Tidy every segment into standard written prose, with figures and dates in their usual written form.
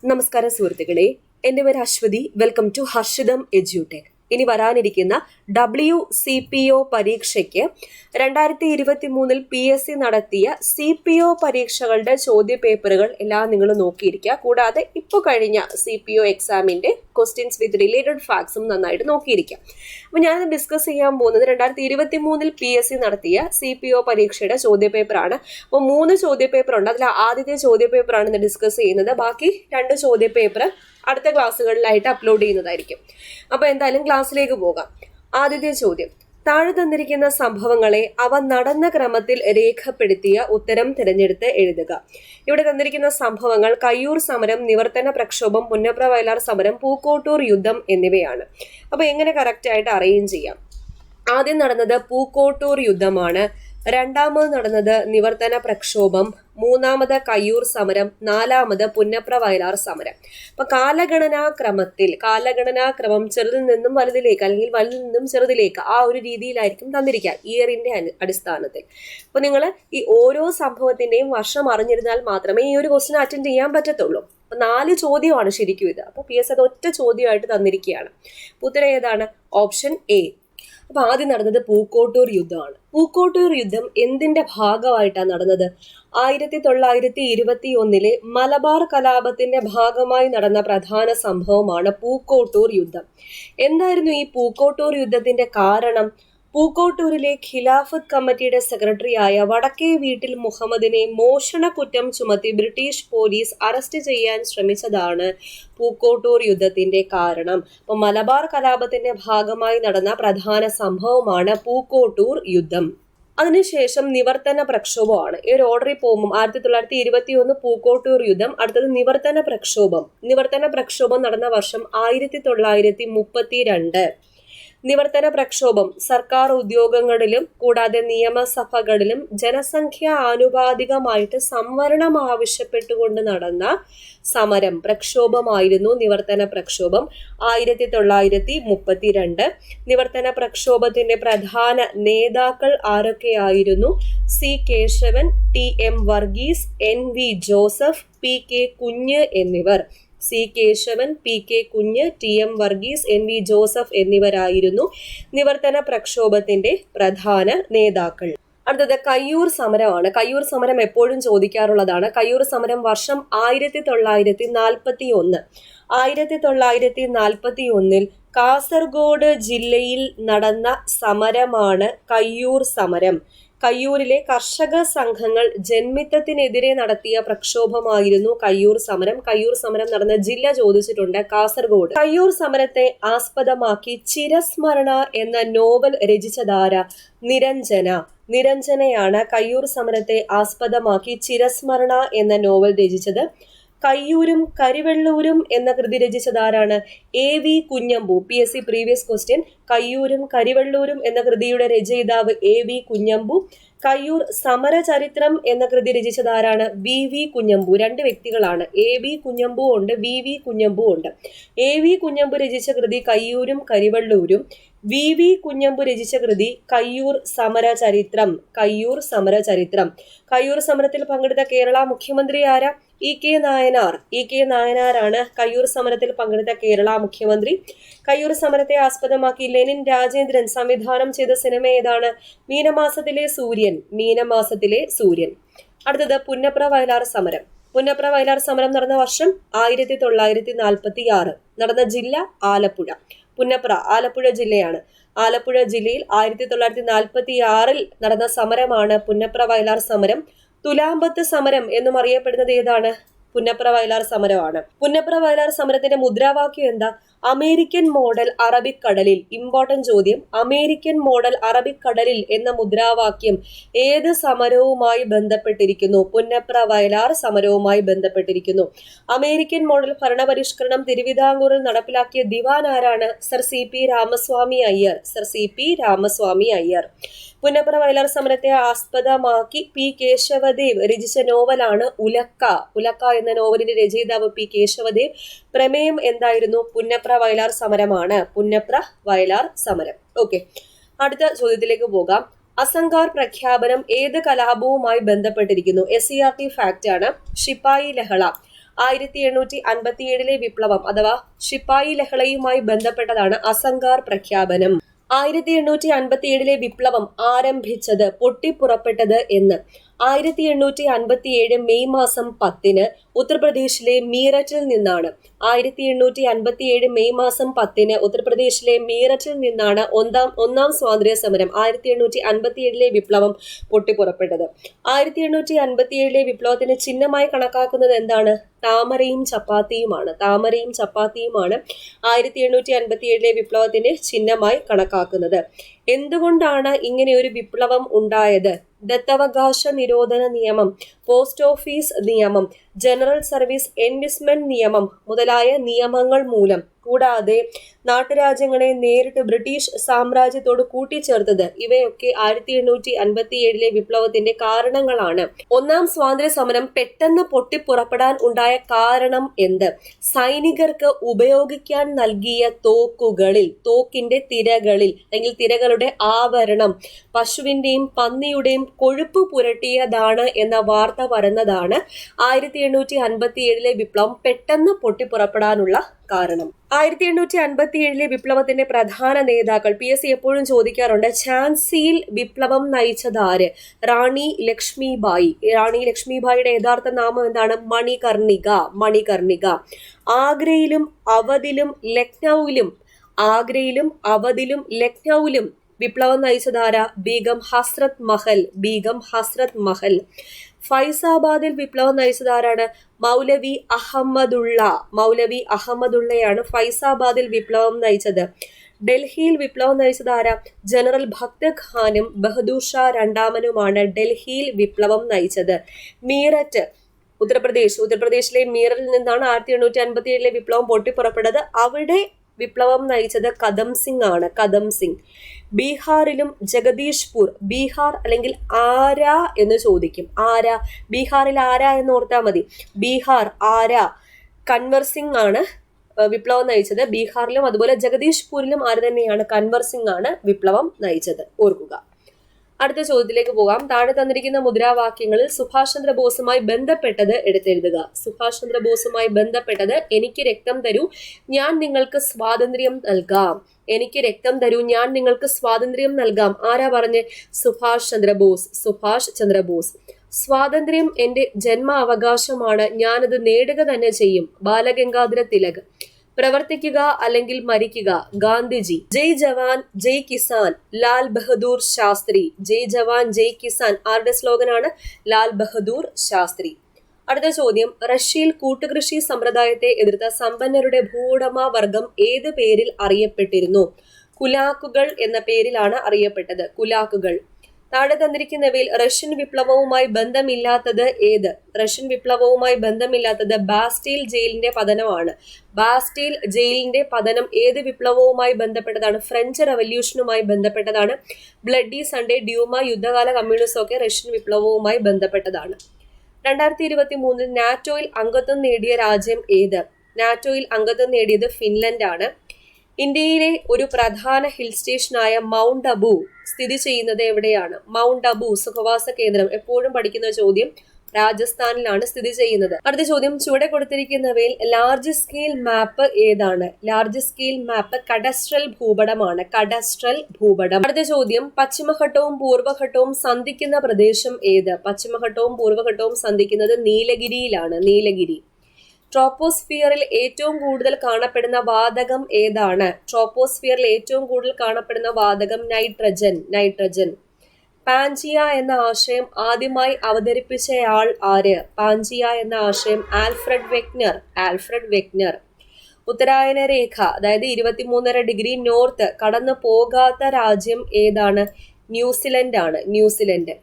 നമസ്കാരം സുഹൃത്തുക്കളെ, എൻ്റെ പേര് Aswathy. Welcome to Harshitham Edutech. ഇനി വരാനിരിക്കുന്ന WCPO പരീക്ഷയ്ക്ക് 2023 PSC നടത്തിയ CPO പരീക്ഷകളുടെ ചോദ്യപേപ്പറുകൾ എല്ലാം നിങ്ങൾ നോക്കിയിരിക്കുക. കൂടാതെ ഇപ്പോൾ കഴിഞ്ഞ CPO എക്സാമിൻ്റെ ക്വസ്റ്റ്യൻസ് വിത്ത് റിലേറ്റഡ് ഫാക്ട്സും നന്നായിട്ട് നോക്കിയിരിക്കുക. അപ്പോൾ ഞാൻ ഡിസ്കസ് ചെയ്യാൻ പോകുന്നത് 2023 PSC നടത്തിയ CPO പരീക്ഷയുടെ ചോദ്യപേപ്പറാണ്. അപ്പോൾ 3 ചോദ്യപേപ്പറുണ്ട്. അതിൽ ആദ്യത്തെ ചോദ്യപേപ്പറാണ് ഇന്ന് ഡിസ്കസ് ചെയ്യുന്നത്. ബാക്കി 2 ചോദ്യപേപ്പർ അടുത്ത ക്ലാസ്സുകളിലായിട്ട് അപ്ലോഡ് ചെയ്യുന്നതായിരിക്കും. അപ്പോൾ എന്തായാലും ക്ലാസ്സിലേക്ക് പോകാം. ആദ്യത്തെ ചോദ്യം: താഴെ തന്നിരിക്കുന്ന സംഭവങ്ങളെ അവ നടന്ന ക്രമത്തിൽ രേഖപ്പെടുത്തിയ ഉത്തരം തിരഞ്ഞെടുത്ത് എഴുതുക. ഇവിടെ തന്നിരിക്കുന്ന സംഭവങ്ങൾ കയ്യൂർ സമരം, നിവർത്തന പ്രക്ഷോഭം, പുന്നപ്ര വയലാർ സമരം, പൂക്കോട്ടൂർ യുദ്ധം എന്നിവയാണ്. അപ്പോൾ എങ്ങനെ കറക്റ്റായിട്ട് അറേഞ്ച് ചെയ്യാം? ആദ്യം നടന്നത് പൂക്കോട്ടൂർ യുദ്ധമാണ്, രണ്ടാമത് നടന്നത് നിവർത്തന പ്രക്ഷോഭം, മൂന്നാമത് കയ്യൂർ സമരം, നാലാമത് പുന്നപ്ര വയലാർ സമരം. അപ്പൊ കാലഗണനാക്രമം ചെറുതിൽ നിന്നും വലുതിലേക്ക് അല്ലെങ്കിൽ വലുതിൽ നിന്നും ചെറുതിലേക്ക് ആ ഒരു രീതിയിലായിരിക്കും തന്നിരിക്കുക ഇയറിന്റെ അടിസ്ഥാനത്തിൽ. അപ്പൊ നിങ്ങൾ ഈ ഓരോ സംഭവത്തിന്റെയും വർഷം അറിഞ്ഞിരുന്നാൽ മാത്രമേ ഈ ഒരു ക്വസ്റ്റ്യൻ അറ്റൻഡ് ചെയ്യാൻ പറ്റത്തുള്ളൂ. അപ്പൊ 4 ചോദ്യമാണ് ശരിക്കും ഇത്. അപ്പൊ PS അത് ഒറ്റ ചോദ്യമായിട്ട് തന്നിരിക്കുകയാണ്. ഉത്തരം ഏതാണ്? Option A. അപ്പൊ ആദ്യം നടന്നത് പൂക്കോട്ടൂർ യുദ്ധമാണ്. പൂക്കോട്ടൂർ യുദ്ധം എന്തിന്റെ ഭാഗമായിട്ടാണ് നടന്നത്? 1921 മലബാർ കലാപത്തിന്റെ ഭാഗമായി നടന്ന പ്രധാന സംഭവമാണ് പൂക്കോട്ടൂർ യുദ്ധം. എന്തായിരുന്നു ഈ പൂക്കോട്ടൂർ യുദ്ധത്തിന്റെ കാരണം? പൂക്കോട്ടൂരിലെ ഖിലാഫത്ത് കമ്മിറ്റിയുടെ സെക്രട്ടറിയായ വടക്കേ വീട്ടിൽ മുഹമ്മദിനെ മോഷണ കുറ്റം ചുമത്തി ബ്രിട്ടീഷ് പോലീസ് അറസ്റ്റ് ചെയ്യാൻ ശ്രമിച്ചതാണ് പൂക്കോട്ടൂർ യുദ്ധത്തിന്റെ കാരണം. അപ്പൊ മലബാർ കലാപത്തിന്റെ ഭാഗമായി നടന്ന പ്രധാന സംഭവമാണ് പൂക്കോട്ടൂർ യുദ്ധം. അതിനുശേഷം നിവർത്തന പ്രക്ഷോഭമാണ്. ഈ ഒരു ഓർഡറിൽ പോകുമ്പോൾ 1921 പൂക്കോട്ടൂർ യുദ്ധം, അടുത്തത് നിവർത്തന പ്രക്ഷോഭം. നിവർത്തന പ്രക്ഷോഭം നടന്ന വർഷം 1932. നിവർത്തന പ്രക്ഷോഭം സർക്കാർ ഉദ്യോഗങ്ങളിലും കൂടാതെ നിയമസഭകളിലും ജനസംഖ്യ ആനുപാതികമായിട്ട് സംവരണം ആവശ്യപ്പെട്ടുകൊണ്ട് നടന്ന സമരം, പ്രക്ഷോഭമായിരുന്നു നിവർത്തന പ്രക്ഷോഭം 1932. നിവർത്തന പ്രക്ഷോഭത്തിന്റെ പ്രധാന നേതാക്കൾ ആരൊക്കെയായിരുന്നു? C. Kesavan, TM Varghese, NV Joseph, PK Kunju എന്നിവർ. C. Kesavan, PK Kunju, TM Varghese, NV Joseph എന്നിവരായിരുന്നു നിവർത്തന പ്രക്ഷോഭത്തിന്റെ പ്രധാന നേതാക്കൾ. അടുത്തത് കയ്യൂർ സമരമാണ്. കയ്യൂർ സമരം എപ്പോഴും ചോദിക്കാറുള്ളതാണ്. കയ്യൂർ സമരം വർഷം 1941. 1941 കാസർഗോഡ് ജില്ലയിൽ നടന്ന സമരമാണ് കയ്യൂർ സമരം. കയ്യൂരിലെ കർഷക സംഘങ്ങൾ ജന്മിത്തത്തിനെതിരെ നടത്തിയ പ്രക്ഷോഭമായിരുന്നു കയ്യൂർ സമരം. കയ്യൂർ സമരം നടന്ന ജില്ല ചോദിച്ചിട്ടുണ്ട്, കാസർഗോഡ്. കയ്യൂർ സമരത്തെ ആസ്പദമാക്കി ചിരസ്മരണ എന്ന നോവൽ രചിച്ചതാര? നിരഞ്ജനയാണ് കയ്യൂർ സമരത്തെ ആസ്പദമാക്കി ചിരസ്മരണ എന്ന നോവൽ രചിച്ചത്. കയ്യൂരും കരിവെള്ളൂരും എന്ന കൃതി രചിച്ചതാരാണ്? AV Kunhambu. PSC previous question. കയ്യൂരും കരിവെള്ളൂരും എന്ന കൃതിയുടെ രചയിതാവ് AV കുഞ്ഞമ്പു. കയ്യൂർ സമരചരിത്രം എന്ന കൃതി രചിച്ചതാരാണ്? VV കുഞ്ഞമ്പു. 2 വ്യക്തികളാണ്. AV കുഞ്ഞമ്പു ഉണ്ട്, VV കുഞ്ഞമ്പു ഉണ്ട്. AV കുഞ്ഞമ്പു രചിച്ച കൃതി കയ്യൂരും കരിവെള്ളൂരും. VV കുഞ്ഞമ്പു രചിച്ച കൃതി കയ്യൂർ സമരചരിത്രം. കയ്യൂർ സമരചരിത്രം. കയ്യൂർ സമരത്തിൽ പങ്കെടുത്ത കേരള മുഖ്യമന്ത്രി ആരാ? EK നായനാർ. EK നായനാരാണ് കയ്യൂർ സമരത്തിൽ പങ്കെടുത്ത കേരള മുഖ്യമന്ത്രി. കയ്യൂർ സമരത്തെ ആസ്പദമാക്കി ലെനിൻ രാജേന്ദ്രൻ സംവിധാനം ചെയ്ത സിനിമ ഏതാണ്? മീനമാസത്തിലെ സൂര്യൻ. മീനമാസത്തിലെ സൂര്യൻ. അടുത്തത് പുന്നപ്ര വയലാർ സമരം. പുന്നപ്ര വയലാർ സമരം നടന്ന വർഷം 1946. നടന്ന ജില്ല ആലപ്പുഴ. പുന്നപ്ര ആലപ്പുഴ ജില്ലയാണ്. ആലപ്പുഴ ജില്ലയിൽ 1946 നടന്ന സമരമാണ് പുന്നപ്ര വയലാർ സമരം. തുലാമ്പത്ത് സമരം എന്നും അറിയപ്പെടുന്നത് ഏതാണ്? പുന്നപ്ര വയലാർ സമരമാണ്. പുന്നപ്ര വയലാർ സമരത്തിന്റെ മുദ്രാവാക്യം എന്താ? അമേരിക്കൻ മോഡൽ അറബിക്കടലിൽ. ഇമ്പോർട്ടന്റ് ചോദ്യം. അമേരിക്കൻ മോഡൽ അറബിക്കടലിൽ എന്ന മുദ്രാവാക്യം ഏത് സമരവുമായി ബന്ധപ്പെട്ടിരിക്കുന്നു? പുന്നപ്ര വയലാർ സമരവുമായി ബന്ധപ്പെട്ടിരിക്കുന്നു. അമേരിക്കൻ മോഡൽ ഭരണപരിഷ്കരണം തിരുവിതാംകൂറിൽ നടപ്പിലാക്കിയ ദിവാൻ ആരാണ്? Sir CP Ramaswami Iyer. Sir CP Ramaswami Iyer. Punnapra Vayalar സമരത്തെ ആസ്പദമാക്കി P. കേശവദേവ് രചിച്ച നോവലാണ് ഉലക്ക. ഉലക്ക എന്ന നോവലിന്റെ രചയിതാവ് P. കേശവദേവ്. പ്രമേയം എന്തായിരുന്നു? പുന്നപ്ര വയലാർ സമരമാണ്. പുന്നപ്ര വയലാർ സമരം. ഓക്കെ, അടുത്ത ചോദ്യത്തിലേക്ക് പോകാം. അസംഗാർ പ്രഖ്യാപനം ഏത് കലാപവുമായി ബന്ധപ്പെട്ടിരിക്കുന്നു? SCERT ഫാക്റ്റ് ആണ്. ശിപ്പായി ലഹള. 1857 വിപ്ലവം അഥവാ ശിപ്പായി ലഹളയുമായി ബന്ധപ്പെട്ടതാണ് അസംഗാർ പ്രഖ്യാപനം. 1857 വിപ്ലവം ആരംഭിച്ചത്, പൊട്ടിപ്പുറപ്പെട്ടത് എന്ന്. 1857 മെയ് മാസം 10 ഉത്തർപ്രദേശിലെ മീററ്റിൽ നിന്നാണ്. 1857 മെയ് മാസം 10 ഉത്തർപ്രദേശിലെ മീററ്റിൽ നിന്നാണ് ഒന്നാം സ്വാതന്ത്ര്യ സമരം 1857 വിപ്ലവം പൊട്ടിപ്പുറപ്പെട്ടത്. 1857 വിപ്ലവത്തിന്റെ ചിഹ്നമായി കണക്കാക്കുന്നത് എന്താണ്? താമരയും ചപ്പാത്തിയുമാണ്. 1857 വിപ്ലവത്തിന്റെ ചിഹ്നമായി കണക്കാക്കുന്നത്. എന്തുകൊണ്ടാണ് ഇങ്ങനെ ഒരു വിപ്ലവം ഉണ്ടായത്? ദത്തവകാശ നിരോധന നിയമം, പോസ്റ്റ് ഓഫീസ് നിയമം, ജനറൽ സർവീസ് എൻലിസ്റ്റ്മെന്റ് നിയമം മുതലായ നിയമങ്ങൾ മൂലം. കൂടാതെ നാട്ടുരാജ്യങ്ങളെ നേരിട്ട് ബ്രിട്ടീഷ് സാമ്രാജ്യത്തോട് കൂട്ടിച്ചേർത്തത്. ഇവയൊക്കെ 1857 വിപ്ലവത്തിന്റെ കാരണങ്ങളാണ്. ഒന്നാം സ്വാതന്ത്ര്യ സമരം പെട്ടെന്ന് പൊട്ടിപ്പുറപ്പെടാൻ ഉണ്ടായ കാരണം എന്ത്? സൈനികർക്ക് ഉപയോഗിക്കാൻ നൽകിയ തോക്കിന്റെ തിരകളിൽ അല്ലെങ്കിൽ തിരകളുടെ ആവരണം പശുവിന്റെയും പന്നിയുടെയും കൊഴുപ്പ് പുരട്ടിയതാണ് എന്ന വാർത്ത വരുന്നതാണ് 1857 വിപ്ലവം പെട്ടെന്ന് പൊട്ടിപ്പുറപ്പെടാനുള്ള കാരണം. 1857 വിപ്ലവത്തിന്റെ പ്രധാന നേതാക്കൾ PSC എപ്പോഴും ചോദിക്കാറുണ്ട്. ഝാൻസിയിൽ വിപ്ലവം നയിച്ചത് ആര്? റാണി ലക്ഷ്മിബായി. റാണി ലക്ഷ്മിബായിയുടെ യഥാർത്ഥ നാമം എന്താണ്? മണികർണിക. ആഗ്രയിലും അവധിലും വിപ്ലവം നയിച്ചതാരാ? ബീഗം ഹസ്രത് മഹൽ. ഫൈസാബാദിൽ വിപ്ലവം നയിച്ചതാരാണ്? മൗലവി അഹമ്മദുള്ളയാണ് ഫൈസാബാദിൽ വിപ്ലവം നയിച്ചത്. ഡൽഹിയിൽ വിപ്ലവം നയിച്ചതാരാ? ജനറൽ ഭക്ത് ഖാനും ബഹദൂർ ഷാ രണ്ടാമനുമാണ് ഡൽഹിയിൽ വിപ്ലവം നയിച്ചത്. മീററ്റ് ഉത്തർപ്രദേശിലെ മീററ്റിൽ നിന്നാണ് 1857 വിപ്ലവം പൊട്ടിപ്പുറപ്പെട്ടത്. അവിടെ വിപ്ലവം നയിച്ചത് കദം സിംഗ്. ബീഹാറിലും ജഗദീഷ്പൂർ, ബീഹാർ അല്ലെങ്കിൽ ആരാ എന്ന് ചോദിക്കും. ബീഹാറിൽ ആരാ എന്ന് ഓർത്താൽ മതി. ബീഹാർ കൻവർ സിംഗ് ആണ് വിപ്ലവം നയിച്ചത്. ബീഹാറിലും അതുപോലെ ജഗദീഷ്പൂരിലും ആര് തന്നെയാണ്? കൻവർ സിംഗ് ആണ് വിപ്ലവം നയിച്ചത്. ഓർക്കുക. അടുത്ത ചോദ്യത്തിലേക്ക് പോകാം. താഴെ തന്നിരിക്കുന്ന മുദ്രാവാക്യങ്ങളിൽ സുഭാഷ് ചന്ദ്രബോസുമായി ബന്ധപ്പെട്ടത് എടുത്തെഴുതുക. സുഭാഷ് ചന്ദ്രബോസുമായി ബന്ധപ്പെട്ടത്: എനിക്ക് രക്തം തരൂ, ഞാൻ നിങ്ങൾക്ക് സ്വാതന്ത്ര്യം നൽകാം. എനിക്ക് രക്തം തരൂ, ഞാൻ നിങ്ങൾക്ക് സ്വാതന്ത്ര്യം നൽകാം. ആരാ പറഞ്ഞ്? സുഭാഷ് ചന്ദ്രബോസ്. സ്വാതന്ത്ര്യം എന്റെ ജന്മ അവകാശമാണ്, ഞാനത് നേടുക തന്നെ ചെയ്യും. ബാലഗംഗാധര തിലക്. പ്രവർത്തിക്കുക അല്ലെങ്കിൽ മരിക്കുക, ഗാന്ധിജി. ജയ് ജവാൻ ജയ് കിസാൻ, ലാൽ ബഹദൂർ ശാസ്ത്രി. ജയ് ജവാൻ ജയ് കിസാൻ ആരുടെ സ്ലോഗനാണ്? ലാൽ ബഹദൂർ ശാസ്ത്രി. അടുത്ത ചോദ്യം: റഷ്യയിൽ കൂട്ടുകൃഷി സമ്പ്രദായത്തെ എതിർത്ത സമ്പന്നരുടെ ഭൂവുടമ വർഗം ഏത് പേരിൽ അറിയപ്പെട്ടിരുന്നു? കുലാക്കുകൾ എന്ന പേരിലാണ് അറിയപ്പെട്ടത്. കുലാക്കുകൾ. താഴെ തന്നിരിക്കുന്നവയിൽ റഷ്യൻ വിപ്ലവവുമായി ബന്ധമില്ലാത്തത് ഏത്? റഷ്യൻ വിപ്ലവവുമായി ബന്ധമില്ലാത്തത് ബാസ്റ്റീൽ ജയിലിന്റെ പതനമാണ്. ബാസ്റ്റീൽ ജയിലിന്റെ പതനം ഏത് വിപ്ലവവുമായി ബന്ധപ്പെട്ടതാണ്? ഫ്രഞ്ച് റവല്യൂഷനുമായി ബന്ധപ്പെട്ടതാണ്. ബ്ലഡി സൺഡേ, ഡ്യൂമ, യുദ്ധകാല കമ്മ്യൂണിസം ഒക്കെ റഷ്യൻ വിപ്ലവവുമായി ബന്ധപ്പെട്ടതാണ്. 2023 നാറ്റോയിൽ അംഗത്വം നേടിയ രാജ്യം ഏത്? നാറ്റോയിൽ അംഗത്വം നേടിയത് ഫിൻലൻഡ് ആണ്. ഇന്ത്യയിലെ ഒരു പ്രധാന ഹിൽ സ്റ്റേഷനായ മൗണ്ട് അബു സ്ഥിതി ചെയ്യുന്നത് എവിടെയാണ്? മൗണ്ട് അബു സുഖവാസ കേന്ദ്രം, എപ്പോഴും പഠിക്കുന്ന ചോദ്യം, രാജസ്ഥാനിലാണ് സ്ഥിതി ചെയ്യുന്നത്. അടുത്ത ചോദ്യം: ചുവടെ കൊടുത്തിരിക്കുന്നവയിൽ ലാർജ് സ്കെയിൽ മാപ്പ് ഏതാണ്? ലാർജ് സ്കെയിൽ മാപ്പ് കഡസ്ട്രൽ ഭൂപടമാണ്. അടുത്ത ചോദ്യം: പശ്ചിമഘട്ടവും പൂർവ്വഘട്ടവും സന്ധിക്കുന്ന പ്രദേശം ഏത്? പശ്ചിമഘട്ടവും പൂർവ്വഘട്ടവും സന്ധിക്കുന്നത് നീലഗിരിയിലാണ്. ട്രോപ്പോസ്ഫിയറിൽ ഏറ്റവും കൂടുതൽ കാണപ്പെടുന്ന വാതകം ഏതാണ്? ട്രോപ്പോസ്ഫിയറിൽ ഏറ്റവും കൂടുതൽ കാണപ്പെടുന്ന വാതകം നൈട്രജൻ. പാൻജിയ എന്ന ആശയം ആദ്യമായി അവതരിപ്പിച്ചയാൾ ആര്? പാൻജിയ എന്ന ആശയം ആൽഫ്രഡ് വെഗ്നർ. ഉത്തരായന രേഖ, അതായത് 23.5 ഡിഗ്രി നോർത്ത് കടന്നു പോകാത്ത രാജ്യം ഏതാണ്? ന്യൂസിലൻഡ്.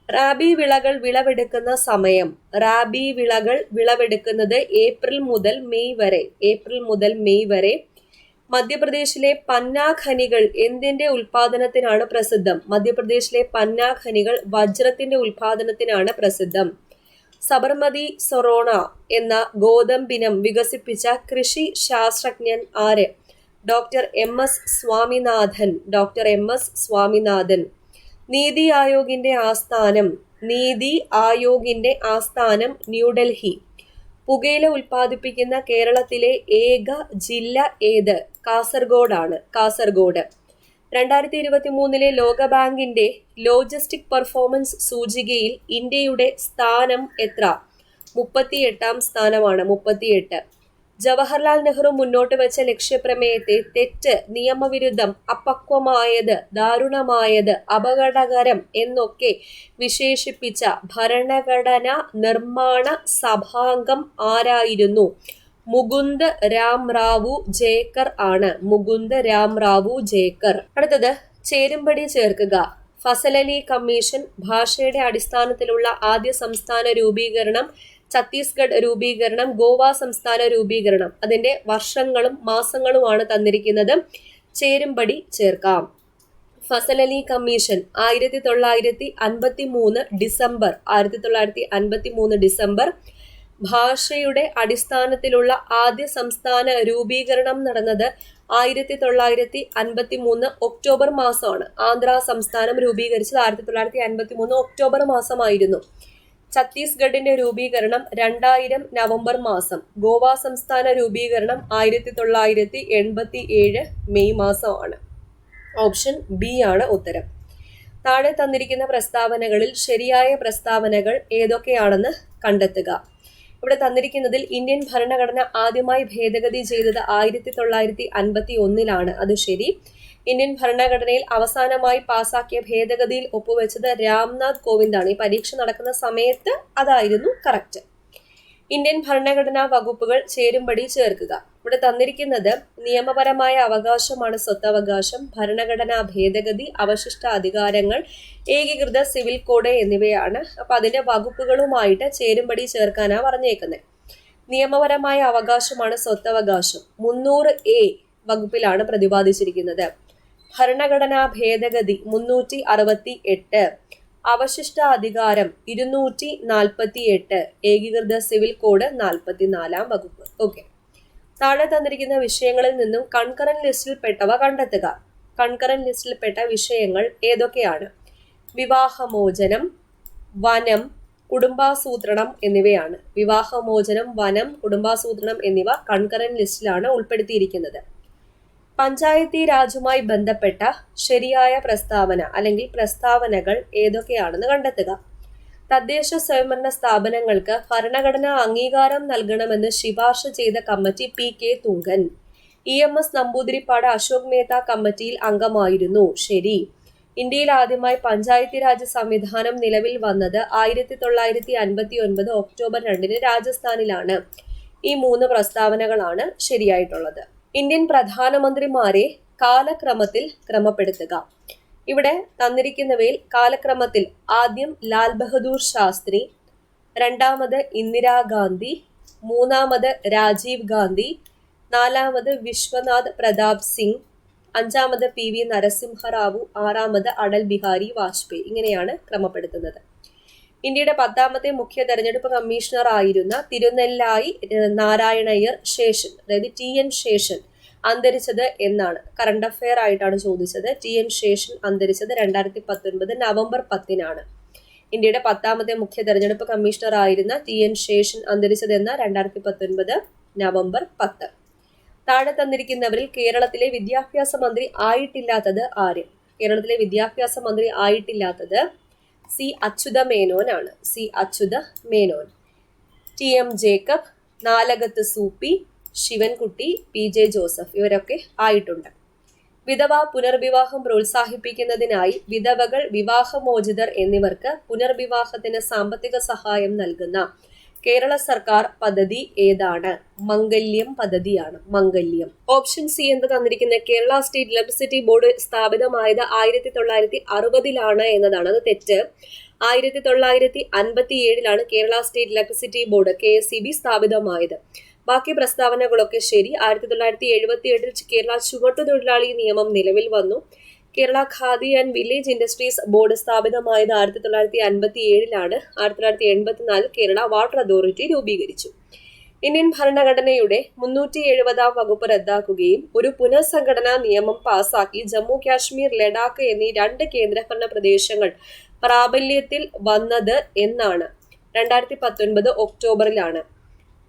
റാബി വിളകൾ വിളവെടുക്കുന്ന സമയം. റാബി വിളകൾ വിളവെടുക്കുന്നത് ഏപ്രിൽ മുതൽ മെയ് വരെ. മധ്യപ്രദേശിലെ പന്ന ഖനികൾ എന്തിന്റെ ഉൽപാദനത്തിനാണ് പ്രസിദ്ധം? മധ്യപ്രദേശിലെ പന്ന ഖനികൾ വജ്രത്തിന്റെ ഉൽപാദനത്തിനാണ് പ്രസിദ്ധം. സബർമതി സൊറോണ എന്ന ഗോതമ്പിനം വികസിപ്പിച്ച കൃഷി ശാസ്ത്രജ്ഞൻ ആര്? Doctor M S Swaminathan. നീതി ആയോഗിന്റെ ആസ്ഥാനം ന്യൂഡൽഹി. പുകയില ഉൽപ്പാദിപ്പിക്കുന്ന കേരളത്തിലെ ഏക ജില്ല ഏത്? കാസർഗോഡാണ്. കാസർഗോഡ്. 2023 ലോകബാങ്കിന്റെ ലോജിസ്റ്റിക് പെർഫോമൻസ് സൂചികയിൽ ഇന്ത്യയുടെ സ്ഥാനം എത്ര? 38-ാം സ്ഥാനമാണ്. 38. ജവഹർലാൽ നെഹ്റു മുന്നോട്ട് വെച്ച ലക്ഷ്യപ്രമേയത്തെ തെറ്റ്, നിയമവിരുദ്ധം, അപക്വമായത്, ദാരുണമായത്, അപകടകരം എന്നൊക്കെ വിശേഷിപ്പിച്ച ഭരണഘടന നിർമ്മാണ സഭാംഗം ആരായിരുന്നു? മുകുന്ദ് രാം റാവു ജേക്കർ ആണ്. മുകുന്ദ് രാം റാവു ജേക്കർ. അടുത്തത് ചേരുംപടി ചേർക്കുക. ഫസലലി കമ്മീഷൻ, ഭാഷയുടെ അടിസ്ഥാനത്തിലുള്ള ആദ്യ സംസ്ഥാന രൂപീകരണം, ഛത്തീസ്ഗഡ് രൂപീകരണം, ഗോവ സംസ്ഥാന രൂപീകരണം. അതിന്റെ വർഷങ്ങളും മാസങ്ങളുമാണ് തന്നിരിക്കുന്നത്. ചേരുംപടി ചേർക്കാം. Fasalali commission 1953 December. 1953 ഡിസംബർ. ഭാഷയുടെ അടിസ്ഥാനത്തിലുള്ള ആദ്യ സംസ്ഥാന രൂപീകരണം നടന്നത് 1953 ഒക്ടോബർ മാസമാണ്. ആന്ധ്ര സംസ്ഥാനം രൂപീകരിച്ചത് 1953 ഒക്ടോബർ മാസമായിരുന്നു. ഛത്തീസ്ഗഡിന്റെ രൂപീകരണം 2000 നവംബർ മാസം. ഗോവ സംസ്ഥാന രൂപീകരണം 1987 മെയ് മാസമാണ്. ഓപ്ഷൻ ബി ആണ് ഉത്തരം. താഴെ തന്നിരിക്കുന്ന പ്രസ്താവനകളിൽ ശരിയായ പ്രസ്താവനകൾ ഏതൊക്കെയാണെന്ന് കണ്ടെത്തുക. ഇവിടെ തന്നിരിക്കുന്നതിൽ ഇന്ത്യൻ ഭരണഘടന ആദ്യമായി ഭേദഗതി ചെയ്തത് 1951 അത് ശരി. ഇന്ത്യൻ ഭരണഘടനയിൽ അവസാനമായി പാസാക്കിയ ഭേദഗതിയിൽ ഒപ്പുവെച്ചത് രാംനാഥ് കോവിന്ദാണ്. ഈ പരീക്ഷ നടക്കുന്ന സമയത്ത് അതായിരുന്നു കറക്റ്റ്. ഇന്ത്യൻ ഭരണഘടനാ വകുപ്പുകൾ ചേരുംപടി ചേർക്കുക. ഇവിടെ തന്നിരിക്കുന്നത് നിയമപരമായ അവകാശമാണ് സ്വത്തവകാശം, ഭരണഘടനാ ഭേദഗതി, അവശിഷ്ട അധികാരങ്ങൾ, ഏകീകൃത സിവിൽ കോഡ് എന്നിവയാണ്. അപ്പൊ അതിന്റെ വകുപ്പുകളുമായിട്ട് ചേരുംപടി ചേർക്കാനാണ് പറഞ്ഞേക്കുന്നത്. നിയമപരമായ അവകാശമാണ് സ്വത്തവകാശം. 300A വകുപ്പിലാണ് പ്രതിപാദിച്ചിരിക്കുന്നത്. ഭരണഘടനാ ഭേദഗതി 368, അവശിഷ്ട അധികാരം 248, ഏകീകൃത സിവിൽ കോഡ് 44-ാം വകുപ്പ്. ഓക്കെ. താഴെ തന്നിരിക്കുന്ന വിഷയങ്ങളിൽ നിന്നും കൺകറന്റ് ലിസ്റ്റിൽ പെട്ടവ കണ്ടെത്തുക. കൺകറന്റ് ലിസ്റ്റിൽ പെട്ട വിഷയങ്ങൾ ഏതൊക്കെയാണ്? വിവാഹമോചനം, വനം, കുടുംബാസൂത്രണം എന്നിവയാണ്. വിവാഹമോചനം, വനം, കുടുംബാസൂത്രണം എന്നിവ കൺകറന്റ് ലിസ്റ്റിലാണ് ഉൾപ്പെടുത്തിയിരിക്കുന്നത്. പഞ്ചായത്തി രാജുമായി ബന്ധപ്പെട്ട ശരിയായ പ്രസ്താവന അല്ലെങ്കിൽ പ്രസ്താവനകൾ ഏതൊക്കെയാണെന്ന് കണ്ടെത്തുക. തദ്ദേശ സ്വയംഭരണ സ്ഥാപനങ്ങൾക്ക് ഭരണഘടനാ അംഗീകാരം നൽകണമെന്ന് ശുപാർശ ചെയ്ത committee PK Thungan. EMS Namboodiripad Ashok Mehta കമ്മിറ്റിയിൽ അംഗമായിരുന്നു. ശരി. ഇന്ത്യയിൽ ആദ്യമായി പഞ്ചായത്തി രാജ് സംവിധാനം നിലവിൽ വന്നത് 1959 ഒക്ടോബർ 2 രാജസ്ഥാനിലാണ്. ഈ 3 പ്രസ്താവനകളാണ് ശരിയായിട്ടുള്ളത്. ഇന്ത്യൻ പ്രധാനമന്ത്രിമാരെ കാലക്രമത്തിൽ ക്രമപ്പെടുത്തുക. ഇവിടെ തന്നിരിക്കുന്നവയിൽ കാലക്രമത്തിൽ ആദ്യം ലാൽ ബഹദൂർ ശാസ്ത്രി, രണ്ടാമത് ഇന്ദിരാഗാന്ധി, മൂന്നാമത് രാജീവ് ഗാന്ധി, നാലാമത് വിശ്വനാഥ് പ്രതാപ് സിംഗ്, അഞ്ചാമത് PV നരസിംഹറാവു, ആറാമത് അടൽ ബിഹാരി വാജ്പേയി. ഇങ്ങനെയാണ് ക്രമപ്പെടുത്തുന്നത്. ഇന്ത്യയുടെ 10ാമത്തെ മുഖ്യ തെരഞ്ഞെടുപ്പ് കമ്മീഷണർ ആയിരുന്ന തിരുനെല്ലായി നാരായണയ്യർ ശേഷൻ, അതായത് TN ശേഷൻ അന്തരിച്ചത് എന്നാണ്. കറണ്ട് അഫെയർ ആയിട്ടാണ് ചോദിച്ചത്. TN ശേഷൻ അന്തരിച്ചത് 2019 നവംബർ 10-നാണ്. ഇന്ത്യയുടെ 10ാമത്തെ മുഖ്യ തെരഞ്ഞെടുപ്പ് കമ്മീഷണർ ആയിരുന്ന TN ശേഷൻ അന്തരിച്ചതെന്ന് 2019 നവംബർ 10. താഴെ തന്നിരിക്കുന്നവരിൽ കേരളത്തിലെ വിദ്യാഭ്യാസ മന്ത്രി ആയിട്ടില്ലാത്തത് ആര്? കേരളത്തിലെ വിദ്യാഭ്യാസ മന്ത്രി ആയിട്ടില്ലാത്തത് C. അച്യുത മേനോൻ ആണ്. C. Achutha Menon. TM Jacob, Nalakath Soopy, Sivankutty, PJ Joseph ഇവരൊക്കെ ആയിട്ടുണ്ട്. വിധവ പുനർവിവാഹം പ്രോത്സാഹിപ്പിക്കുന്നതിനായി വിധവകൾ, വിവാഹമോചിതർ എന്നിവർക്ക് പുനർവിവാഹത്തിന് സാമ്പത്തിക സഹായം നൽകുന്ന കേരള സർക്കാർ പദ്ധതി ഏതാണ്? മംഗല്യം പദ്ധതിയാണ്. മംഗല്യം. ഓപ്ഷൻ സി എന്ന് തന്നിരിക്കുന്ന കേരള സ്റ്റേറ്റ് ഇലക്ട്രിസിറ്റി ബോർഡ് സ്ഥാപിതമായത് 1960 എന്നതാണ്. അത് തെറ്റ്. 1957 Kerala state electricity board KSEB സ്ഥാപിതമായത്. ബാക്കി പ്രസ്താവനകളൊക്കെ ശരി. 1978 കേരള ചുമട്ടുതൊഴിലാളി നിയമം നിലവിൽ വന്നു. Kerala khadi and village industries board സ്ഥാപിതമായത് 1957 1984 കേരള വാട്ടർ അതോറിറ്റി രൂപീകരിച്ചു. ഇന്ത്യൻ ഭരണഘടനയുടെ 370-ാം വകുപ്പ് റദ്ദാക്കുകയും ഒരു പുനഃസംഘടനാ നിയമം പാസാക്കി ജമ്മു കാശ്മീർ, ലഡാക്ക് എന്നീ 2 കേന്ദ്രഭരണ പ്രദേശങ്ങൾ പ്രാബല്യത്തിൽ വന്നത് എന്നാണ്? 2019 ഒക്ടോബറിലാണ്.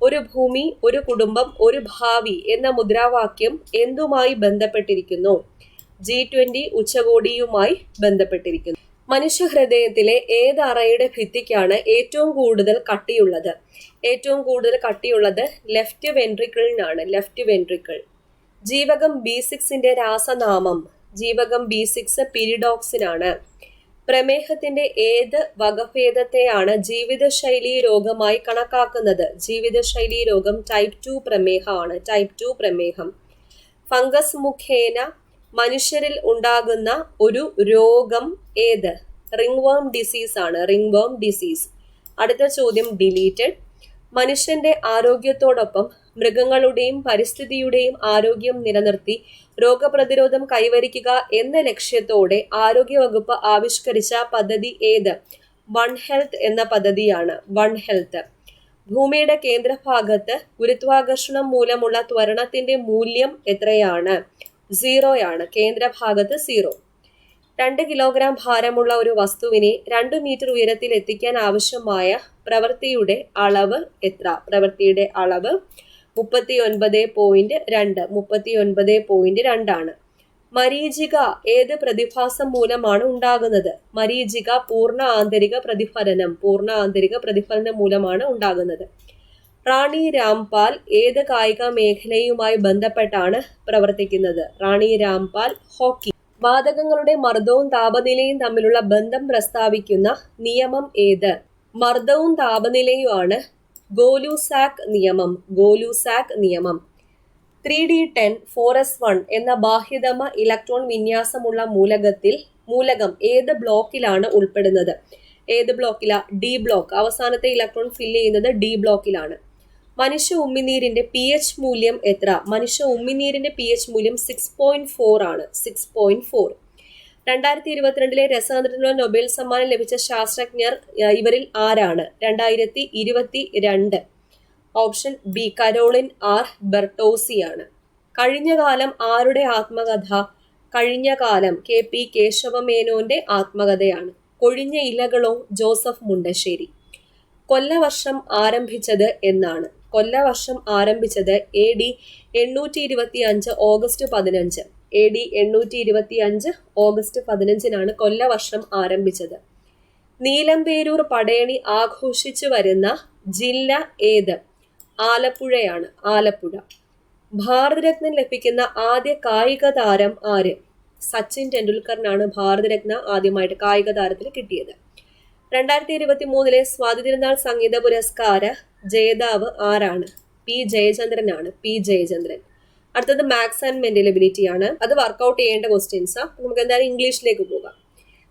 ഒരു ഭൂമി, ഒരു കുടുംബം, ഒരു ഭാവി എന്ന മുദ്രാവാക്യം എന്തുമായി ബന്ധപ്പെട്ടിരിക്കുന്നു? G20 ഉച്ചകോടിയുമായി ബന്ധപ്പെട്ടിരിക്കുന്നു. മനുഷ്യ ഹൃദയത്തിലെ ഏത് അറയുടെ ഭിത്തിക്കാണ് ഏറ്റവും കൂടുതൽ കട്ടിയുള്ളത്? ഏറ്റവും കൂടുതൽ കട്ടിയുള്ളത് ലെഫ്റ്റ് വെൻട്രിക്കിളിനാണ്. Left ventricle. ജീവകം B6ന്റെ രാസനാമം. ജീവകം B6 പിരിഡോക്സിനാണ്. പ്രമേഹത്തിന്റെ ഏത് വകഭേദത്തെയാണ് ജീവിതശൈലി രോഗമായി കണക്കാക്കുന്നത്? ജീവിതശൈലി രോഗം ടൈപ്പ് 2 പ്രമേഹമാണ്. ടൈപ്പ് 2 പ്രമേഹം. ഫംഗസ് മുഖേന മനുഷ്യരിൽ ഉണ്ടാകുന്ന ഒരു രോഗം ഏത്? റിംഗ്വേം ഡിസീസ് ആണ്. Ringworm disease. അടുത്ത ചോദ്യം ഡിലീറ്റഡ്. മനുഷ്യന്റെ ആരോഗ്യത്തോടൊപ്പം മൃഗങ്ങളുടെയും പരിസ്ഥിതിയുടെയും ആരോഗ്യം നിലനിർത്തി രോഗപ്രതിരോധം കൈവരിക്കുക എന്ന ലക്ഷ്യത്തോടെ ആരോഗ്യവകുപ്പ് ആവിഷ്കരിച്ച പദ്ധതി ഏത്? വൺ ഹെൽത്ത് എന്ന പദ്ധതിയാണ്. One health. ഭൂമിയുടെ കേന്ദ്രഭാഗത്ത് ഗുരുത്വാകർഷണം മൂലമുള്ള ത്വരണത്തിന്റെ മൂല്യം എത്രയാണ്? 0 ആണ്. കേന്ദ്രഭാഗത്ത് 0. 2 കിലോഗ്രാം ഭാരമുള്ള ഒരു വസ്തുവിനെ 2 മീറ്റർ ഉയരത്തിൽ എത്തിക്കാൻ ആവശ്യമായ പ്രവൃത്തിയുടെ അളവ് എത്ര? പ്രവൃത്തിയുടെ അളവ് 39.2. 39.2 ആണ്. മരീചിക ഏത് പ്രതിഭാസം മൂലമാണ് ഉണ്ടാകുന്നത്? മരീചിക പൂർണ്ണ ആന്തരിക പ്രതിഫലനം. പൂർണ്ണ ആന്തരിക പ്രതിഫലനം മൂലമാണ് ഉണ്ടാകുന്നത്. റാണി രാംപാൽ ഏത് കായിക മേഖലയുമായി ബന്ധപ്പെട്ടാണ് പ്രവർത്തിക്കുന്നത്? റാണി രാംപാൽ ഹോക്കി. വാതകങ്ങളുടെ മർദ്ദവും താപനിലയും തമ്മിലുള്ള ബന്ധം പ്രസ്താവിക്കുന്ന നിയമം ഏത്? മർദ്ദവും താപനിലയുമാണ് ഗോലുസാക്ക് നിയമം. ഗോലുസാക്ക് നിയമം. 3D10 4s1 എന്ന ബാഹ്യതമ ഇലക്ട്രോൺ വിന്യാസമുള്ള മൂലകം ഏത് ബ്ലോക്കിലാണ് ഉൾപ്പെടുന്നത്? ഏത് ബ്ലോക്കിലാ? D block. അവസാനത്തെ ഇലക്ട്രോൺ ഫില്ല് ചെയ്യുന്നത് ഡി ബ്ലോക്കിലാണ്. മനുഷ്യ ഉമിനീരിന്റെ pH മൂല്യം എത്ര? മനുഷ്യ ഉമിനീരിന്റെ pH മൂല്യം 6.4 ആണ്. 6.4. 2022 രസതന്ത്രത്തിനുള്ള നൊബേൽ സമ്മാനം ലഭിച്ച ശാസ്ത്രജ്ഞർ ഇവരിൽ ആരാണ്? 2022. ഓപ്ഷൻ ബി കരോളിൻ ആർ ബെർട്ടോസിയാണ്. കഴിഞ്ഞ കാലം ആരുടെ ആത്മകഥ? കഴിഞ്ഞ കാലം KP കേശവമേനോന്റെ ആത്മകഥയാണ്. കൊഴിഞ്ഞ ഇലകളോ? ജോസഫ് മുണ്ടശ്ശേരി. കൊല്ലവർഷം ആരംഭിച്ചത് എന്നാണ്? കൊല്ലവർഷം ആരംഭിച്ചത് AD 825 ഓഗസ്റ്റ് 15. AD 825 ഓഗസ്റ്റ് 15 കൊല്ലവർഷം ആരംഭിച്ചത്. നീലമ്പേരൂർ പടയണി ആഘോഷിച്ചു വരുന്ന ജില്ല ഏത്? ആലപ്പുഴയാണ്. ആലപ്പുഴ. ഭാരതരത്നം ലഭിക്കുന്ന ആദ്യ കായിക താരം ആര്? സച്ചിൻ ടെണ്ടുൽക്കറിനാണ് ഭാരതരത്ന ആദ്യമായിട്ട് കായിക താരത്തിന് കിട്ടിയത്. 2023 സ്വാതി തിരുനാൾ സംഗീത പുരസ്കാര ജേതാവ് ആരാണ്? P. ജയചന്ദ്രനാണ്. P. ജയചന്ദ്രൻ. അടുത്തത് മാത്സ് ആൻഡ് മെന്റൽ എബിലിറ്റി ആണ്. അത് വർക്ക്ഔട്ട് ചെയ്യേണ്ട ക്വസ്റ്റ്യൻസാ. നമുക്ക് എന്തായാലും ഇംഗ്ലീഷിലേക്ക് പോകാം.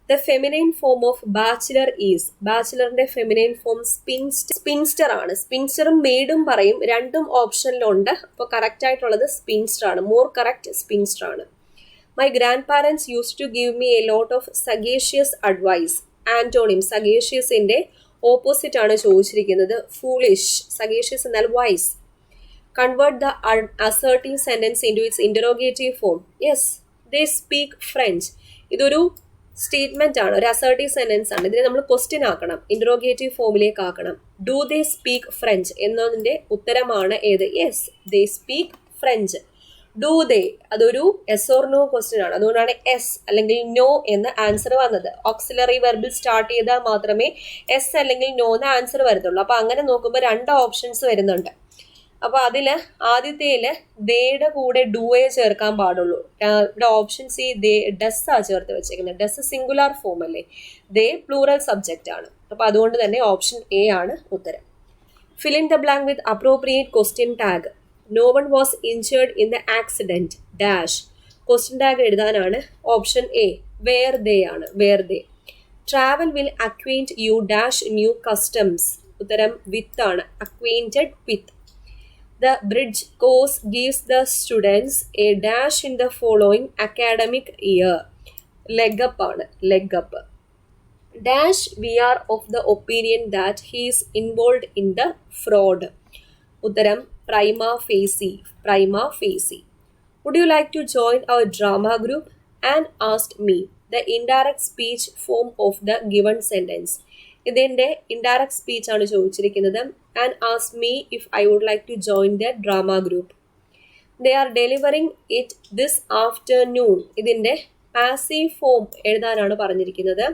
The feminine form of bachelor is. ബാച്ചിലറിന്റെ ഫെമിനൈൻ ഫോം സ്പിൻസ്റ്റർ ആണ്. സ്പിൻസ്റ്ററും മെയ്ഡും പറയും. രണ്ടും ഓപ്ഷനിലുണ്ട്. അപ്പോൾ കറക്റ്റ് ആയിട്ടുള്ളത് സ്പിൻസ്റ്റർ ആണ്. മോർ കറക്റ്റ് സ്പിൻസ്റ്റർ ആണ്. My grandparents used to give me a lot of sagacious advice. Antonym സഗേഷ്യസിന്റെ ഓപ്പോസിറ്റ് ആണ് ചോദിച്ചിരിക്കുന്നത്. ഫൂളിഷ്. സഗേഷ്യസ് എന്നാൽ wise. Convert the assertive sentence into its interrogative form. Yes, they speak French. ഇതൊരു statement ആണ്. ഒരു assertive sentence ആണ്. ഇതിനെ നമ്മൾ ക്വസ്റ്റ്യൻ ആക്കണം. ഇന്ററോഗേറ്റീവ് ഫോമിലേക്ക് ആക്കണം. ഡു ദേ സ്പീക്ക് ഫ്രഞ്ച് എന്നതിന്റെ ഉത്തരമാണ് ഏത്? Yes, they speak French. Do they അതൊരു എസ് ഓർ നോ ക്വസ്റ്റ്യൻ ആണ്. അതുകൊണ്ടാണ് എസ് അല്ലെങ്കിൽ നോ എന്ന ആൻസർ വന്നത്. ഓക്സിലറി വെർബിൽ സ്റ്റാർട്ട് ചെയ്താൽ മാത്രമേ എസ് അല്ലെങ്കിൽ നോ എന്ന ആൻസർ വരത്തുള്ളൂ. അപ്പൊ അങ്ങനെ നോക്കുമ്പോൾ 2 ഓപ്ഷൻസ് വരുന്നുണ്ട്. അപ്പൊ അതില് ആദ്യത്തേല് ദേയുടെ കൂടെ ഡൂയെ ചേർക്കാൻ പാടുള്ളൂ. ഇവിടെ ഓപ്ഷൻ സി ദേ ഡസ് ആ ചേർത്ത് വെച്ചേക്കുന്നത്. ഡസ് സിംഗുലാർ ഫോം അല്ലേ? ദേ പ്ലൂറൽ സബ്ജക്റ്റ് ആണ്. അപ്പൊ അതുകൊണ്ട് തന്നെ ഓപ്ഷൻ എ ആണ് ഉത്തരം. Fill in the blank with appropriate question tag. No one was injured in the accident. Dash. Question tag എഴുതാനാണ്. ഓപ്ഷൻ എ വേർ ദേ ആണ്. Where they. Travel will acquaint you dash new customs. ഉത്തരം വിത്ത് ആണ്. Acquainted with. The bridge course gives the students a dash in the following academic year. Leg up ആണ്. Leg up. Dash we are of the opinion that he is involved in the fraud. ഉത്തരം prima facie. Prima facie. Would you like to join our drama group? And asked me the indirect speech form of the given sentence. ഇതിന്റെ indirect speech ആണ് ചോദിച്ചിരിക്കുന്നത്. and asked me if I would like to join their drama group. They are delivering it this afternoon. ഇതിൻ്റെ passive form എഴുതാനാണ് പറഞ്ഞിരിക്കുന്നത്.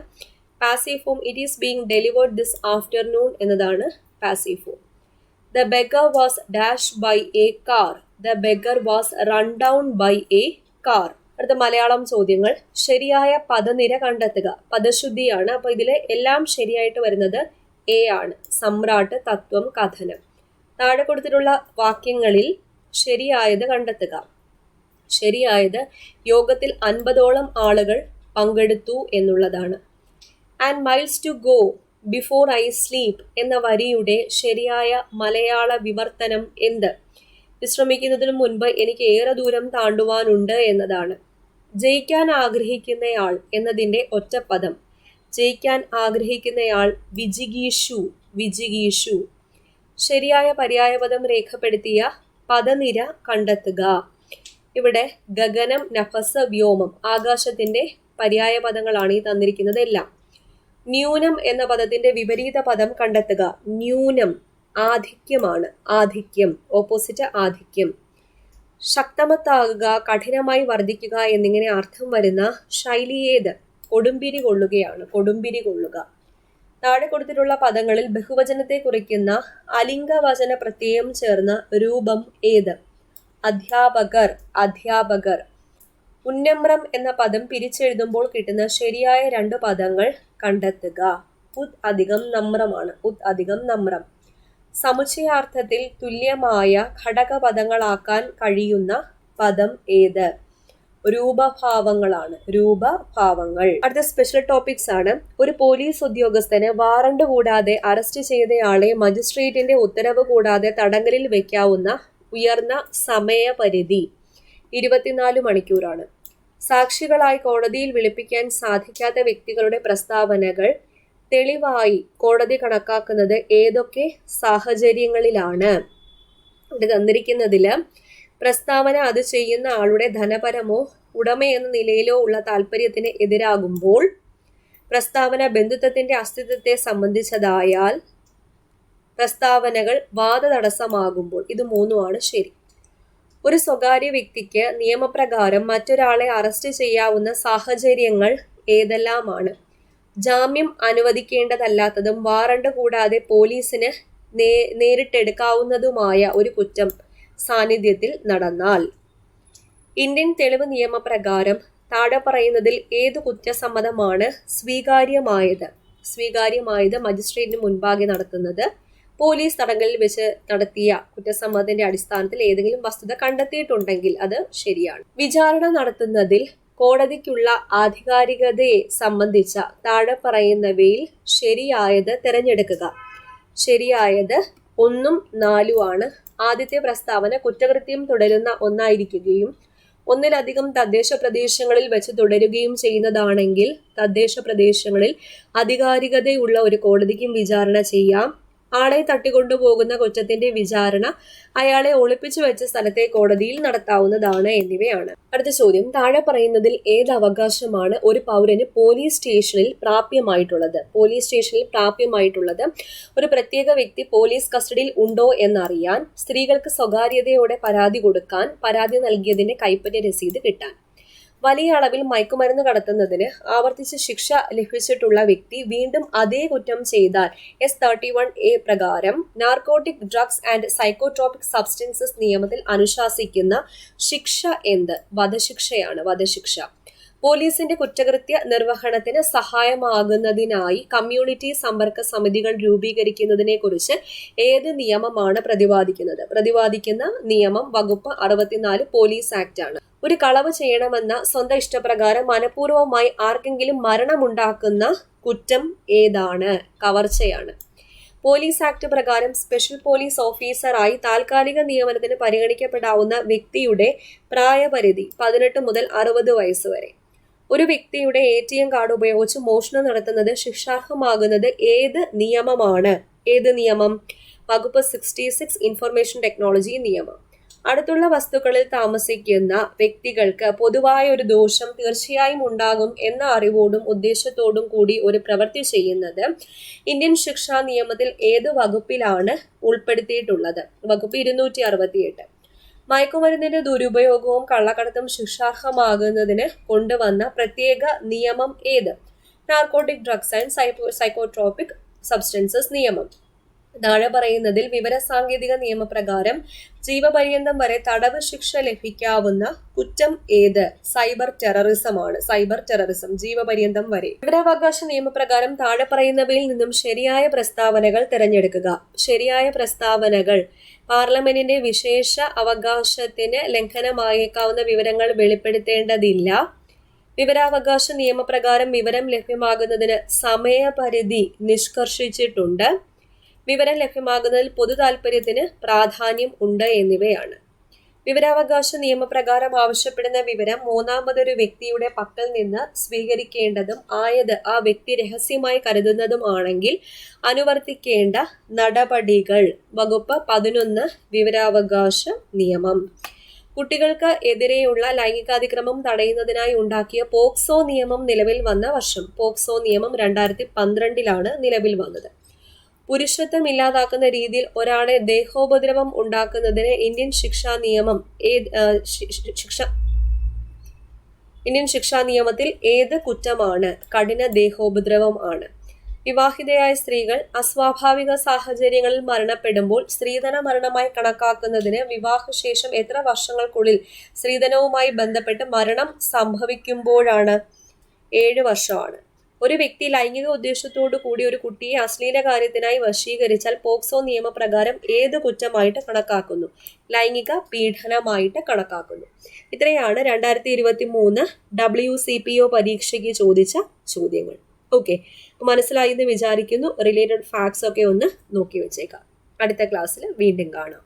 Passive form it is being delivered this afternoon എന്നതാണ് passive form. The beggar was dashed by a car. The beggar was run down by a car. അടുത്ത മലയാളം ചോദ്യങ്ങൾ. ശരിയായ പദനിര കണ്ടെത്തുക. പദശുദ്ധിയാണ്. അപ്പോൾ ഇതിൽ എല്ലാം ശരിയായിട്ട് വരുന്നത് എ ആണ്. സമ്രാട്ട്, തത്വം, കഥനം. താഴെ കൊടുത്തിട്ടുള്ള വാക്യങ്ങളിൽ ശരിയായത് കണ്ടെത്തുക. ശരിയായത് യോഗത്തിൽ 50ഓളം ആളുകൾ പങ്കെടുത്തു എന്നുള്ളതാണ്. And miles to go before I sleep എന്ന വരിയുടെ ശരിയായ മലയാള വിവർത്തനം എന്ത്? വിശ്രമിക്കുന്നതിന് മുൻപ് എനിക്ക് ഏറെ ദൂരം താണ്ടുവാനുണ്ട് എന്നതാണ്. ജയിക്കാൻ ആഗ്രഹിക്കുന്നയാൾ എന്നതിൻ്റെ ഒറ്റപ്പദം. ജയിക്കാൻ ആഗ്രഹിക്കുന്നയാൾ വിജിഗീഷു, വിജിഗീഷു. ശരിയായ പര്യായപദം രേഖപ്പെടുത്തിയ പദനിര കണ്ടെത്തുക. ഇവിടെ ഗഗനം, നഭസ്, വ്യോമം ആകാശത്തിൻ്റെ പര്യായപദങ്ങളാണ് ഈ തന്നിരിക്കുന്നത് എല്ലാം. ന്യൂനം എന്ന പദത്തിന്റെ വിപരീത പദം കണ്ടെത്തുക. ന്യൂനം ആധിക്യമാണ്. ആധിക്യം, ഓപ്പോസിറ്റ് ആധിക്യം. ശക്തമത്താകുക, കഠിനമായി വർദ്ധിക്കുക എന്നിങ്ങനെ അർത്ഥം വരുന്ന ശൈലി ഏത്? കൊടുമ്പിരി കൊള്ളുകയാണ്. കൊടുമ്പിരി കൊള്ളുക. താഴെ കൊടുത്തിട്ടുള്ള പദങ്ങളിൽ ബഹുവചനത്തെ കുറിക്കുന്ന അലിംഗവചന പ്രത്യയം ചേർന്ന രൂപം ഏത്? അധ്യാപകർ, അധ്യാപകർ. ഉന്നമ്രം എന്ന പദം പിരിച്ചെഴുതുമ്പോൾ കിട്ടുന്ന ശരിയായ 2 പദങ്ങൾ കണ്ടെത്തുക. ഉത് അധികം നമ്രമാണ്. ഉത് അധികം നമ്രം. സമുച്ചയാർത്ഥത്തിൽ തുല്യമായ ഘടകപദങ്ങളാക്കാൻ കഴിയുന്ന പദം ഏത്? രൂപഭാവങ്ങളാണ്. രൂപഭാവങ്ങൾ. അടുത്ത സ്പെഷ്യൽ ടോപ്പിക്സ് ആണ്. ഒരു പോലീസ് ഉദ്യോഗസ്ഥന് വാറണ്ട് കൂടാതെ അറസ്റ്റ് ചെയ്തയാളെ മജിസ്ട്രേറ്റിന്റെ ഉത്തരവ് കൂടാതെ തടങ്കലിൽ വയ്ക്കാവുന്ന ഉയർന്ന സമയപരിധി 24 മണിക്കൂറാണ്. സാക്ഷികളായി കോടതിയിൽ വിളിപ്പിക്കാൻ സാധിക്കാത്ത വ്യക്തികളുടെ പ്രസ്താവനകൾ തെളിവായി കോടതി കണക്കാക്കുന്നത് ഏതൊക്കെ സാഹചര്യങ്ങളിലാണ്? ഇവിടെ തന്നിരിക്കുന്നതിൽ പ്രസ്താവന അത് ചെയ്യുന്ന ആളുടെ ധനപരമോ ഉടമയെന്ന നിലയിലോ ഉള്ള താല്പര്യത്തിന് എതിരാകുമ്പോൾ, പ്രസ്താവന ബന്ധുത്വത്തിന്റെ അസ്തിത്വത്തെ സംബന്ധിച്ചതായാൽ, പ്രസ്താവനകൾ വാദതടസ്സമാകുമ്പോൾ. ഇത് 3ഉമാണ് ശരി. ഒരു സ്വകാര്യ വ്യക്തിക്ക് നിയമപ്രകാരം മറ്റൊരാളെ അറസ്റ്റ് ചെയ്യാവുന്ന സാഹചര്യങ്ങൾ ഏതെല്ലാമാണ്? ജാമ്യം അനുവദിക്കേണ്ടതല്ലാത്തതും വാറണ്ട് കൂടാതെ പോലീസിന് നേരിട്ടെടുക്കാവുന്നതുമായ ഒരു കുറ്റം സാന്നിധ്യത്തിൽ നടന്നാൽ. ഇന്ത്യൻ തെളിവ് നിയമപ്രകാരം താഴെ പറയുന്നതിൽ ഏതു കുറ്റസമ്മതമാണ് സ്വീകാര്യമായത്? സ്വീകാര്യമായത് മജിസ്ട്രേറ്റിന് മുൻപാകെ നടത്തുന്നത്. പോലീസ് തടങ്കലിൽ വെച്ച് നടത്തിയ കുറ്റസമ്മതത്തിന്റെ അടിസ്ഥാനത്തിൽ ഏതെങ്കിലും വസ്തുത കണ്ടെത്തിയിട്ടുണ്ടെങ്കിൽ അത് ശരിയാണ്. വിചാരണ നടത്തുന്നതിൽ കോടതിക്കുള്ള ആധികാരികതയെ സംബന്ധിച്ച താഴെ പറയുന്നവയിൽ ശരിയായത് തിരഞ്ഞെടുക്കുക. ശരിയായത് 1ഉം 4ഉമാണ്. ആദ്യത്തെ പ്രസ്താവന കുറ്റകൃത്യം തുടരുന്ന ഒന്നായിരിക്കുകയും ഒന്നിലധികം തദ്ദേശ പ്രദേശങ്ങളിൽ വെച്ച് തുടരുകയും ചെയ്യുന്നതാണെങ്കിൽ തദ്ദേശ പ്രദേശങ്ങളിൽ ആധികാരികതയുള്ള ഒരു കോടതിക്കും വിചാരണ ചെയ്യാം. ആളെ തട്ടിക്കൊണ്ടുപോകുന്ന കുറ്റത്തിന്റെ വിചാരണ അയാളെ ഒളിപ്പിച്ചു വെച്ച സ്ഥലത്തെ കോടതിയിൽ നടത്താവുന്നതാണ് എന്നിവയാണ്. അടുത്ത ചോദ്യം. താഴെ പറയുന്നതിൽ ഏത് അവകാശമാണ് ഒരു പൗരന് പോലീസ് സ്റ്റേഷനിൽ പ്രാപ്യമായിട്ടുള്ളത്? പോലീസ് സ്റ്റേഷനിൽ പ്രാപ്യമായിട്ടുള്ളത് ഒരു പ്രത്യേക വ്യക്തി പോലീസ് കസ്റ്റഡിയിൽ ഉണ്ടോ എന്നറിയാൻ, സ്ത്രീകൾക്ക് സ്വകാര്യതയോടെ പരാതി കൊടുക്കാൻ, പരാതി നൽകിയതിന്റെ കൈപ്പറ്റ രസീത് കിട്ടാൻ. വലിയ അളവിൽ മയക്കുമരുന്ന് കടത്തുന്നതിന് ആവർത്തിച്ച് ശിക്ഷ ലഭിച്ചിട്ടുള്ള വ്യക്തി വീണ്ടും അതേ കുറ്റം ചെയ്താൽ S31A പ്രകാരം narcotic drugs and psychotropic substances നിയമത്തിൽ അനുശാസിക്കുന്ന ശിക്ഷ എന്ത്? വധശിക്ഷയാണ്. വധശിക്ഷ. പോലീസിന്റെ കുറ്റകൃത്യ നിർവഹണത്തിന് സഹായമാകുന്നതിനായി കമ്മ്യൂണിറ്റി സമ്പർക്ക സമിതികൾ രൂപീകരിക്കുന്നതിനെ കുറിച്ച് ഏത് നിയമമാണ് പ്രതിപാദിക്കുന്നത്? പ്രതിപാദിക്കുന്ന നിയമം വകുപ്പ് 64 പോലീസ് ആക്ട് ആണ്. ഒരു കളവ് ചെയ്യണമെന്ന സ്വന്തം ഇഷ്ടപ്രകാരം മനഃപൂർവ്വമായി ആർക്കെങ്കിലും മരണമുണ്ടാക്കുന്ന കുറ്റം ഏതാണ്? കവർച്ചയാണ്. പോലീസ് ആക്ട് പ്രകാരം സ്പെഷ്യൽ പോലീസ് ഓഫീസറായി താൽക്കാലിക നിയമനത്തിന് പരിഗണിക്കപ്പെടാവുന്ന വ്യക്തിയുടെ പ്രായപരിധി 18 മുതൽ 60 വയസ്സ് വരെ. ഒരു വ്യക്തിയുടെ ATM കാർഡ് ഉപയോഗിച്ച് മോഷണം നടത്തുന്നത് ശിക്ഷാർഹമാകുന്നത് ഏത് നിയമമാണ്? ഏത് നിയമം? വകുപ്പ് 66 ഇൻഫർമേഷൻ ടെക്നോളജി നിയമം. അടുത്തുള്ള വസ്തുക്കളിൽ താമസിക്കുന്ന വ്യക്തികൾക്ക് പൊതുവായ ഒരു ദോഷം തീർച്ചയായും ഉണ്ടാകും എന്ന അറിവോടും ഉദ്ദേശത്തോടും കൂടി ഒരു പ്രവൃത്തി ചെയ്യുന്നത് ഇന്ത്യൻ ശിക്ഷാ നിയമത്തിൽ ഏത് വകുപ്പിലാണ് ഉൾപ്പെടുത്തിയിട്ടുള്ളത്? വകുപ്പ് 268. മയക്കുമരുന്നിന്റെ ദുരുപയോഗവും കള്ളക്കടത്തും ശിക്ഷാർഹമാകുന്നതിന് കൊണ്ടുവന്ന പ്രത്യേക നിയമം ഏത്? Narcotic drugs and psychotropic substances നിയമം. താഴെ പറയുന്നതിൽ വിവരസാങ്കേതിക നിയമപ്രകാരം ജീവപര്യന്തം വരെ തടവ് ശിക്ഷ ലഭിക്കാവുന്ന കുറ്റം ഏത്? സൈബർ ടെററിസം ആണ്. സൈബർ ടെററിസം ജീവപര്യന്തം വരെ. വിവരാവകാശ നിയമപ്രകാരം താഴെ പറയുന്നവയിൽ നിന്നും ശരിയായ പ്രസ്താവനകൾ തിരഞ്ഞെടുക്കുക. ശരിയായ പ്രസ്താവനകൾ: പാർലമെന്റിന്റെ വിശേഷ അവകാശത്തിന് ലംഘനമായേക്കാവുന്ന വിവരങ്ങൾ വെളിപ്പെടുത്തേണ്ടതില്ല. വിവരാവകാശ നിയമപ്രകാരം വിവരം ലഭ്യമാകുന്നതിന് സമയപരിധി നിഷ്കർഷിച്ചിട്ടുണ്ട്. വിവരം ലഭ്യമാകുന്നതിൽ പൊതു താൽപര്യത്തിന് പ്രാധാന്യം ഉണ്ട് എന്നിവയാണ്. വിവരാവകാശ നിയമപ്രകാരം ആവശ്യപ്പെടുന്ന വിവരം മൂന്നാമതൊരു വ്യക്തിയുടെ പക്കൽ നിന്ന് സ്വീകരിക്കേണ്ടതും ആയത് ആ വ്യക്തി രഹസ്യമായി കരുതുന്നതും ആണെങ്കിൽ അനുവർത്തിക്കേണ്ട നടപടികൾ. വകുപ്പ് 11 വിവരാവകാശ നിയമം. കുട്ടികൾക്ക് എതിരെയുള്ള ലൈംഗികാതിക്രമം തടയുന്നതിനായി ഉണ്ടാക്കിയ പോക്സോ നിയമം നിലവിൽ വന്ന വർഷം? പോക്സോ നിയമം 2012 നിലവിൽ വന്നത്. പുരുഷത്വം ഇല്ലാതാക്കുന്ന രീതിയിൽ ഒരാളെ ദേഹോപദ്രവം ഉണ്ടാക്കുന്നതിന് ഇന്ത്യൻ ശിക്ഷാ നിയമത്തിൽ ഏത് കുറ്റമാണ്? കഠിന ദേഹോപദ്രവം ആണ്. വിവാഹിതയായ സ്ത്രീകൾ അസ്വാഭാവിക സാഹചര്യങ്ങളിൽ മരണപ്പെടുമ്പോൾ സ്ത്രീധന മരണമായി കണക്കാക്കുന്നതിന് വിവാഹശേഷം എത്ര വർഷങ്ങൾക്കുള്ളിൽ സ്ത്രീധനവുമായി ബന്ധപ്പെട്ട് മരണം സംഭവിക്കുമ്പോഴാണ്? 7 വർഷമാണ്. ഒരു വ്യക്തി ലൈംഗിക ഉദ്ദേശത്തോടു കൂടി ഒരു കുട്ടിയെ അശ്ലീല കാര്യത്തിനായി വശീകരിച്ചാൽ പോക്സോ നിയമപ്രകാരം ഏത് കുറ്റമായിട്ട് കണക്കാക്കുന്നു? ലൈംഗിക പീഡനമായിട്ട് കണക്കാക്കുന്നു. ഇത്രയാണ് 2023 WCPO പരീക്ഷയ്ക്ക് ചോദിച്ച ചോദ്യങ്ങൾ. ഓക്കെ, മനസ്സിലായി എന്ന് വിചാരിക്കുന്നു. റിലേറ്റഡ് ഫാക്ട്സ് ഒക്കെ ഒന്ന് നോക്കി വെച്ചേക്കാം. അടുത്ത ക്ലാസ്സിൽ വീണ്ടും കാണാം.